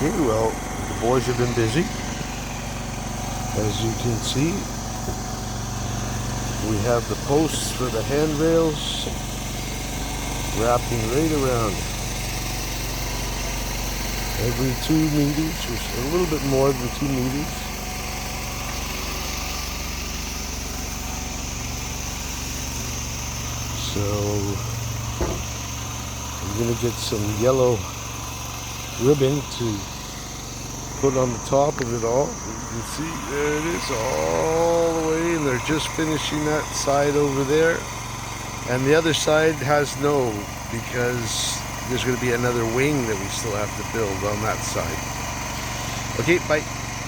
Okay, well, the boys have been busy. As you can see, we have the posts for the handrails wrapping right around every 2 meters, or a little bit more than 2 meters. So I'm going to get some yellow ribbon to put on the top of it all. You can see there it is all the way, and they're just finishing that side over there. And the other side has no, because there's going to be another wing that we still have to build on that side. Okay, bye.